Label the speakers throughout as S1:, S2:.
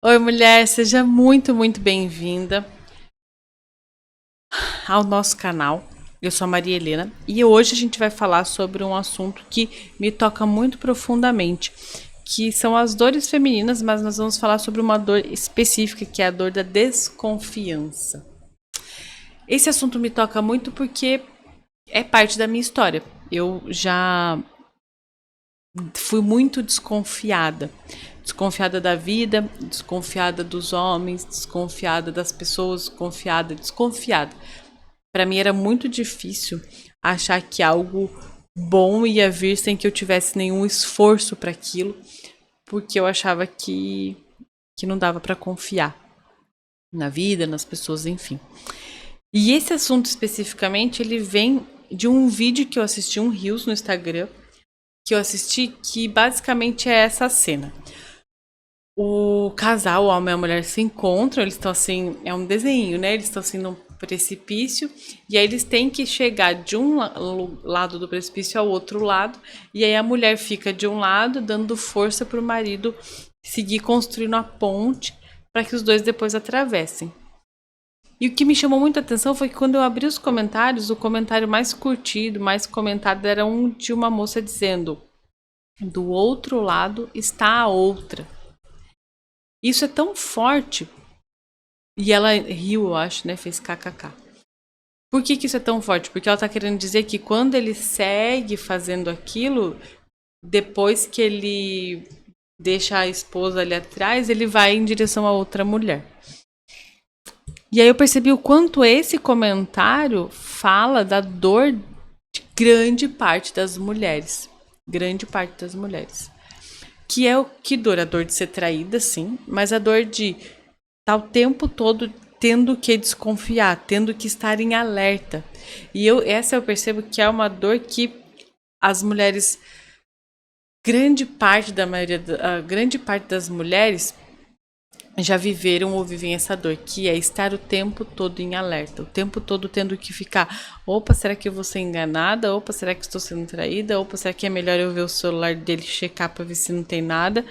S1: Oi, mulher, seja muito bem-vinda ao nosso canal. Eu sou a Maria Helena e hoje a gente vai falar sobre um assunto que me toca muito profundamente, que são as dores femininas, mas nós vamos falar sobre uma dor específica, que é a dor da desconfiança. Esse assunto me toca muito porque é parte da minha história. Eu já fui muito desconfiada. Desconfiada da vida, desconfiada dos homens, desconfiada das pessoas, desconfiada. Para mim era muito difícil achar que algo bom ia vir sem que eu tivesse nenhum esforço para aquilo, porque eu achava que não dava para confiar na vida, nas pessoas, enfim. E esse assunto especificamente, ele vem de um vídeo que eu assisti, um Reels no Instagram, que eu assisti, que basicamente é essa cena. O casal, o homem e a mulher, se encontram, eles estão assim, é um desenho, né? Eles estão assim num precipício, e aí eles têm que chegar de um lado do precipício ao outro lado, e aí a mulher fica de um lado, dando força para o marido seguir construindo a ponte para que os dois depois atravessem. E o que me chamou muita atenção foi que quando eu abri os comentários, o comentário mais curtido, mais comentado, era um de uma moça dizendo: do outro lado está a outra. Isso é tão forte. E ela riu, eu acho, né? Fez kkk. Por que isso é tão forte? Porque ela tá querendo dizer que quando ele segue fazendo aquilo, depois que ele deixa a esposa ali atrás, ele vai em direção a outra mulher. E aí eu percebi o quanto esse comentário fala da dor de grande parte das mulheres. Grande parte das mulheres. Que é o que dor? A dor de ser traída, sim, mas a dor de estar o tempo todo tendo que desconfiar, tendo que estar em alerta. E essa eu percebo que é uma dor que as mulheres, grande parte das mulheres já viveram ou vivem essa dor, que é estar o tempo todo em alerta, o tempo todo tendo que ficar, opa, será que eu vou ser enganada? Opa, será que estou sendo traída? Opa, será que é melhor eu ver o celular dele, checar para ver se não tem nada?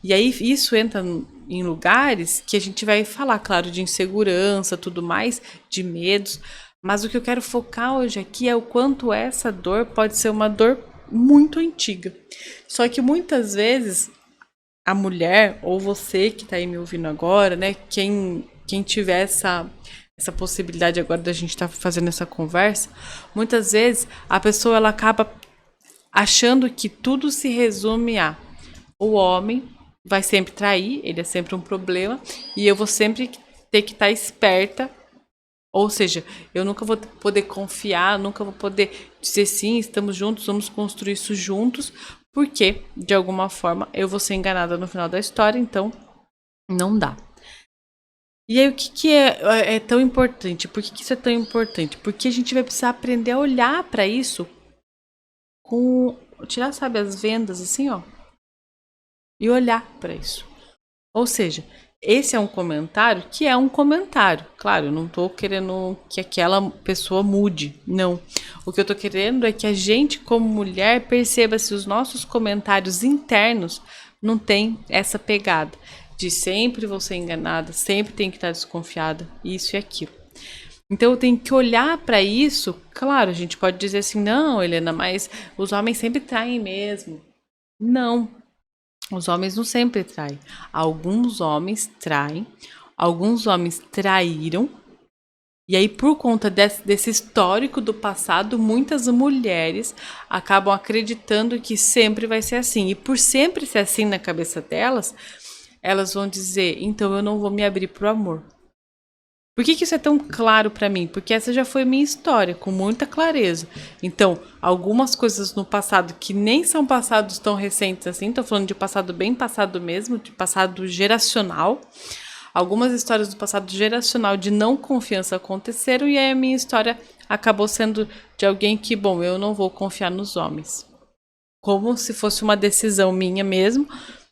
S1: E aí isso entra em lugares que a gente vai falar, claro, de insegurança, tudo mais, de medos, mas o que eu quero focar hoje aqui é o quanto essa dor pode ser uma dor muito antiga. Só que muitas vezes a mulher, ou você que está aí me ouvindo agora, né, quem tiver essa possibilidade agora da gente estar fazendo essa conversa, muitas vezes a pessoa ela acaba achando que tudo se resume a o homem vai sempre trair, ele é sempre um problema, e eu vou sempre ter que estar esperta, ou seja, eu nunca vou poder confiar, nunca vou poder dizer sim, estamos juntos, vamos construir isso juntos, porque, de alguma forma, eu vou ser enganada no final da história, então não dá. E aí, o que é tão importante? Por que isso é tão importante? Porque a gente vai precisar aprender a olhar para isso com. Tirar, sabe, as vendas assim, ó, e olhar para isso. Ou seja, esse é um comentário que é um comentário. Claro, eu não estou querendo que aquela pessoa mude, não. O que eu estou querendo é que a gente, como mulher, perceba se os nossos comentários internos não tem essa pegada de sempre vou ser enganada, sempre tem que estar desconfiada, isso e aquilo. Então eu tenho que olhar para isso. Claro, a gente pode dizer assim, não, Helena, mas os homens sempre traem mesmo. Não, os homens não sempre traem. Alguns homens traem, alguns homens traíram. E aí, por conta desse histórico do passado, muitas mulheres acabam acreditando que sempre vai ser assim. E por sempre ser assim na cabeça delas, elas vão dizer: então eu não vou me abrir pro amor. Por que isso é tão claro para mim? Porque essa já foi minha história, com muita clareza. Então, algumas coisas no passado que nem são passados tão recentes assim, tô falando de passado bem passado mesmo, de passado geracional. Algumas histórias do passado geracional de não confiança aconteceram e aí a minha história acabou sendo de alguém que, bom, eu não vou confiar nos homens. Como se fosse uma decisão minha mesmo,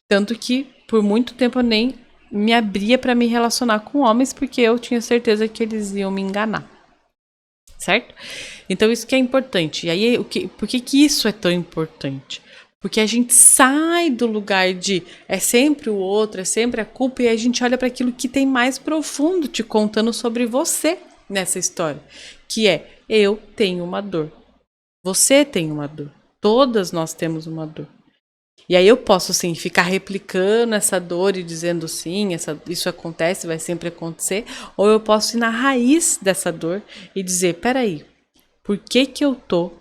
S1: tanto que por muito tempo eu nem me abria para me relacionar com homens porque eu tinha certeza que eles iam me enganar. Certo? Então isso que é importante. E aí, por que isso é tão importante? Porque a gente sai do lugar de é sempre o outro, é sempre a culpa, e a gente olha para aquilo que tem mais profundo te contando sobre você nessa história, que é eu tenho uma dor. Você tem uma dor. Todas nós temos uma dor. E aí eu posso, sim, ficar replicando essa dor e dizendo sim, isso acontece, vai sempre acontecer. Ou eu posso ir na raiz dessa dor e dizer, peraí, por que eu tô,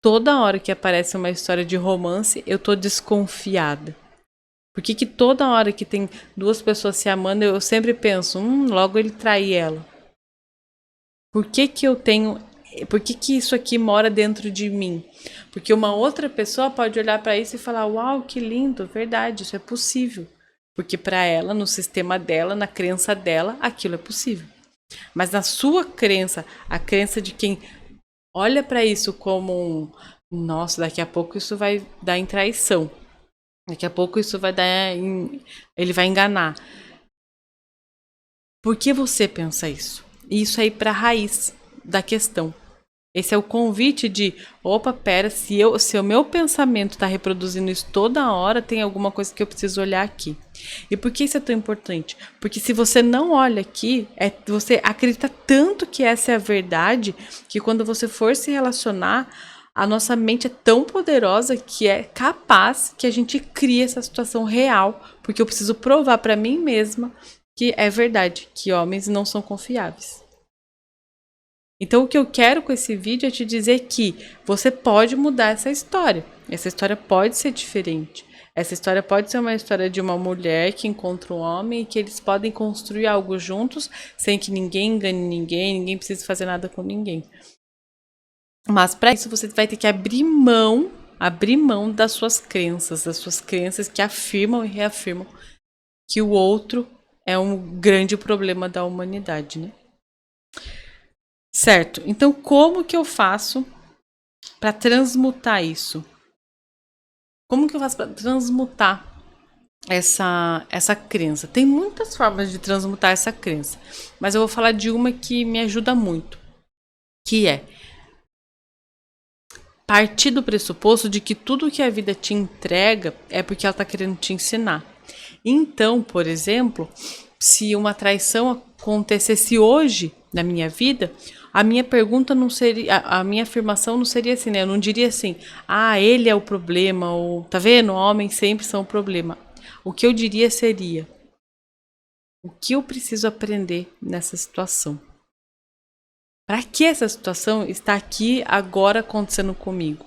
S1: toda hora que aparece uma história de romance, eu tô desconfiada? Por que toda hora que tem duas pessoas se amando, eu sempre penso, logo ele trai ela? Por que eu tenho... Por que isso aqui mora dentro de mim? Porque uma outra pessoa pode olhar para isso e falar, uau, que lindo, verdade, isso é possível. Porque para ela, no sistema dela, na crença dela, aquilo é possível. Mas na sua crença, a crença de quem olha para isso como nossa, daqui a pouco isso vai dar em traição. Daqui a pouco isso vai dar ele vai enganar. Por que você pensa isso? E isso aí para a raiz da questão. Esse é o convite de, opa, pera, se o meu pensamento está reproduzindo isso toda hora, tem alguma coisa que eu preciso olhar aqui. E por que isso é tão importante? Porque se você não olha aqui, você acredita tanto que essa é a verdade, que quando você for se relacionar, a nossa mente é tão poderosa que é capaz que a gente crie essa situação real, porque eu preciso provar para mim mesma que é verdade, que homens não são confiáveis. Então, o que eu quero com esse vídeo é te dizer que você pode mudar essa história. Essa história pode ser diferente. Essa história pode ser uma história de uma mulher que encontra um homem e que eles podem construir algo juntos sem que ninguém engane ninguém precise fazer nada com ninguém. Mas para isso você vai ter que abrir mão das suas crenças que afirmam e reafirmam que o outro é um grande problema da humanidade, né? Certo, então como que eu faço para transmutar isso? Como que eu faço para transmutar essa crença? Tem muitas formas de transmutar essa crença, mas eu vou falar de uma que me ajuda muito, que é partir do pressuposto de que tudo que a vida te entrega é porque ela está querendo te ensinar. Então, por exemplo, se uma traição acontecesse hoje na minha vida, a minha pergunta não seria, a minha afirmação não seria assim, né? Eu não diria assim, ele é o problema, ou tá vendo? Homens sempre são o problema. O que eu diria seria, o que eu preciso aprender nessa situação? Para que essa situação está aqui agora acontecendo comigo?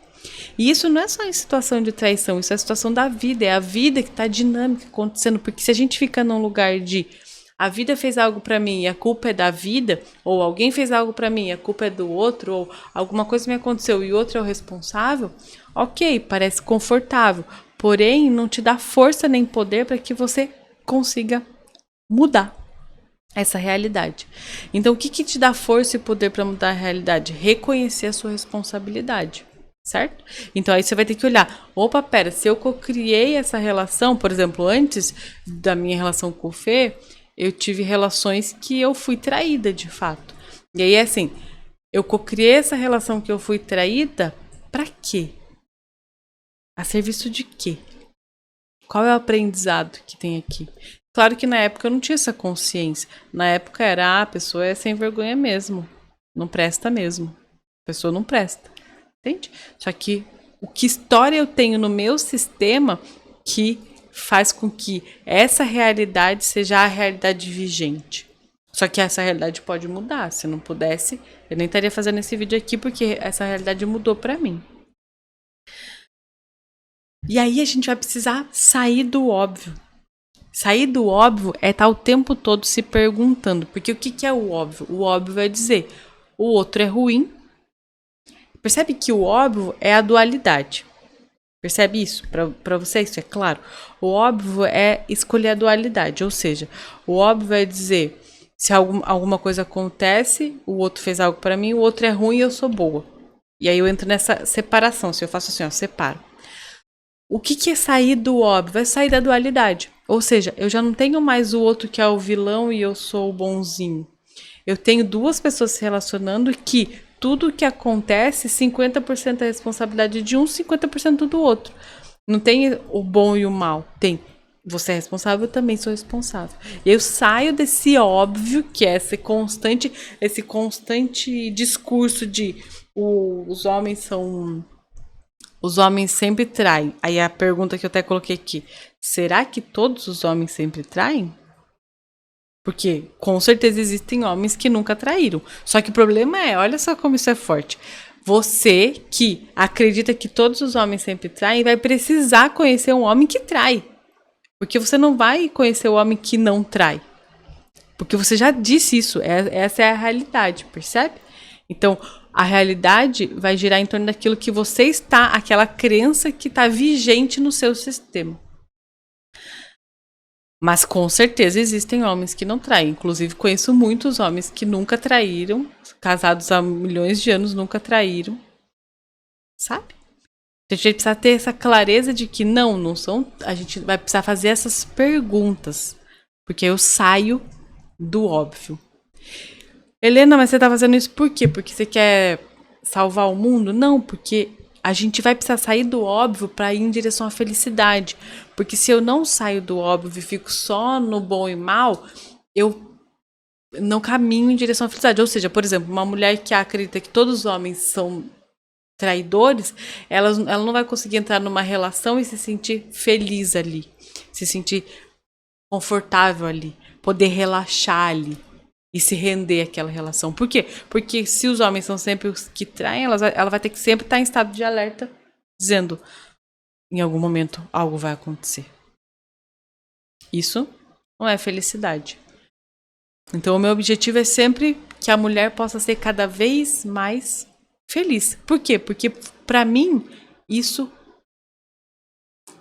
S1: E isso não é só em situação de traição, isso é a situação da vida, é a vida que está dinâmica acontecendo, porque se a gente fica num lugar de a vida fez algo para mim e a culpa é da vida, ou alguém fez algo para mim e a culpa é do outro, ou alguma coisa me aconteceu e o outro é o responsável, ok, parece confortável, porém não te dá força nem poder para que você consiga mudar essa realidade. Então, o que te dá força e poder para mudar a realidade? Reconhecer a sua responsabilidade, certo? Então, aí você vai ter que olhar, opa, pera, se eu criei essa relação, por exemplo, antes da minha relação com o Fê, eu tive relações que eu fui traída, de fato. E aí, assim, eu criei essa relação que eu fui traída, pra quê? A serviço de quê? Qual é o aprendizado que tem aqui? Claro que na época eu não tinha essa consciência. Na época era, a pessoa é sem vergonha mesmo. Não presta mesmo. A pessoa não presta. Entende? Só que que história eu tenho no meu sistema que faz com que essa realidade seja a realidade vigente. Só que essa realidade pode mudar. Se não pudesse, eu nem estaria fazendo esse vídeo aqui porque essa realidade mudou pra mim. E aí a gente vai precisar sair do óbvio. Sair do óbvio é estar o tempo todo se perguntando. Porque o que é o óbvio? O óbvio é dizer, o outro é ruim. Percebe que o óbvio é a dualidade. Percebe isso? Para você isso é claro? O óbvio é escolher a dualidade. Ou seja, o óbvio é dizer, se alguma coisa acontece, o outro fez algo para mim, o outro é ruim e eu sou boa. E aí eu entro nessa separação. Se eu faço assim, separo. O que é sair do óbvio? É sair da dualidade. Ou seja, eu já não tenho mais o outro que é o vilão e eu sou o bonzinho. Eu tenho duas pessoas se relacionando que tudo que acontece, 50% é responsabilidade de um, 50% do outro. Não tem o bom e o mal. Tem. Você é responsável, eu também sou responsável. Eu saio desse óbvio, que é esse constante discurso de os homens são... Os homens sempre traem. Aí a pergunta que eu até coloquei aqui. Será que todos os homens sempre traem? Porque com certeza existem homens que nunca traíram. Só que o problema é, olha só como isso é forte. Você que acredita que todos os homens sempre traem, vai precisar conhecer um homem que trai. Porque você não vai conhecer o homem que não trai. Porque você já disse isso. Essa é a realidade, percebe? Então, a realidade vai girar em torno daquilo que você está, aquela crença que está vigente no seu sistema. Mas com certeza existem homens que não traem. Inclusive, conheço muitos homens que nunca traíram, casados há milhões de anos, nunca traíram. Sabe? A gente precisa ter essa clareza de que não são. A gente vai precisar fazer essas perguntas. Porque eu saio do óbvio. Helena, mas você tá fazendo isso por quê? Porque você quer salvar o mundo? Não, porque a gente vai precisar sair do óbvio para ir em direção à felicidade. Porque se eu não saio do óbvio e fico só no bom e mal, eu não caminho em direção à felicidade. Ou seja, por exemplo, uma mulher que acredita que todos os homens são traidores, ela não vai conseguir entrar numa relação e se sentir feliz ali. Se sentir confortável ali. Poder relaxar ali. E se render àquela relação. Por quê? Porque se os homens são sempre os que traem, ela vai ter que sempre estar em estado de alerta, dizendo, em algum momento, algo vai acontecer. Isso não é felicidade. Então, o meu objetivo é sempre que a mulher possa ser cada vez mais feliz. Por quê? Porque, para mim, isso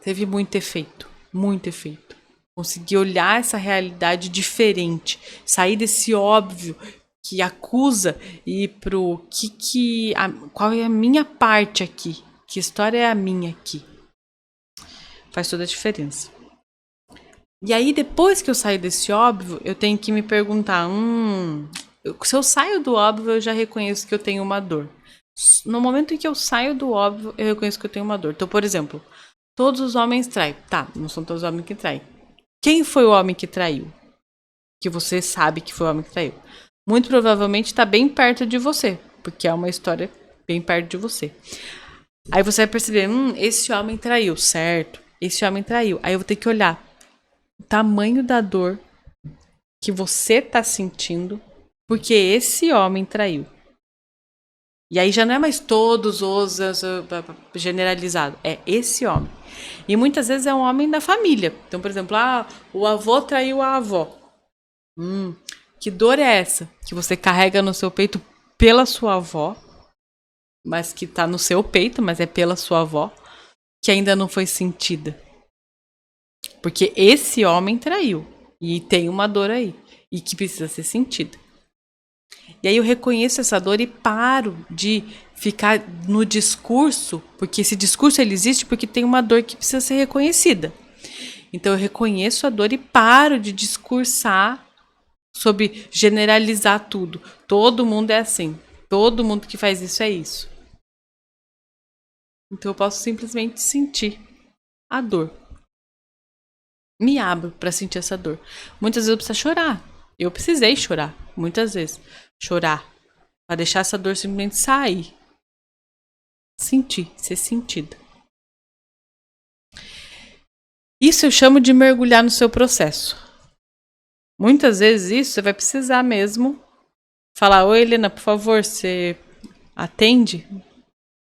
S1: teve muito efeito. Muito efeito. Conseguir olhar essa realidade diferente, sair desse óbvio que acusa e ir pro qual é a minha parte aqui, que história é a minha aqui. Faz toda a diferença. E aí, depois que eu saio desse óbvio, eu tenho que me perguntar, se eu saio do óbvio, eu já reconheço que eu tenho uma dor. No momento em que eu saio do óbvio, eu reconheço que eu tenho uma dor. Então, por exemplo, todos os homens traem. Tá, não são todos os homens que traem. Quem foi o homem que traiu? Que você sabe que foi o homem que traiu. Muito provavelmente está bem perto de você. Porque é uma história bem perto de você. Aí você vai perceber, esse homem traiu, certo? Esse homem traiu. Aí eu vou ter que olhar o tamanho da dor que você está sentindo porque esse homem traiu. E aí já não é mais todos os generalizado. É esse homem. E muitas vezes é um homem da família. Então, por exemplo, o avô traiu a avó. Que dor é essa? Que você carrega no seu peito pela sua avó. Mas que tá no seu peito, mas é pela sua avó. Que ainda não foi sentida. Porque esse homem traiu. E tem uma dor aí. E que precisa ser sentida. E aí eu reconheço essa dor e paro de ficar no discurso, porque esse discurso ele existe porque tem uma dor que precisa ser reconhecida. Então eu reconheço a dor e paro de discursar sobre generalizar tudo. Todo mundo é assim. Todo mundo que faz isso é isso. Então eu posso simplesmente sentir a dor. Me abro para sentir essa dor. Muitas vezes eu preciso chorar. Eu precisei chorar, muitas vezes. Chorar. Para deixar essa dor simplesmente sair. Sentir, ser sentida. Isso eu chamo de mergulhar no seu processo. Muitas vezes isso você vai precisar mesmo falar, oi Helena, por favor, você atende?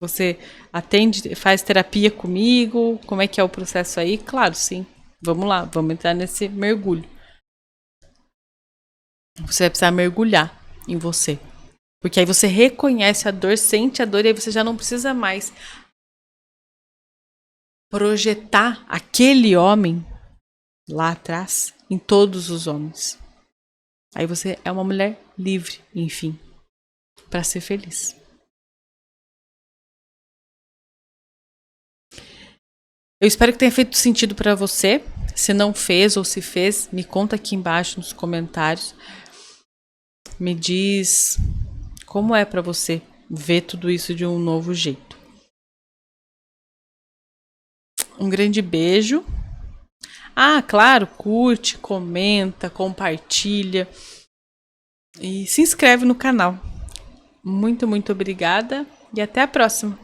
S1: Você atende, faz terapia comigo? Como é que é o processo aí? Claro, sim. Vamos lá, vamos entrar nesse mergulho. Você vai precisar mergulhar em você. Porque aí você reconhece a dor, sente a dor e aí você já não precisa mais projetar aquele homem lá atrás em todos os homens. Aí você é uma mulher livre, enfim, para ser feliz. Eu espero que tenha feito sentido para você. Se não fez ou se fez, me conta aqui embaixo nos comentários. Me diz como é para você ver tudo isso de um novo jeito. Um grande beijo. Ah, claro, curte, comenta, compartilha e se inscreve no canal. Muito, muito obrigada e até a próxima.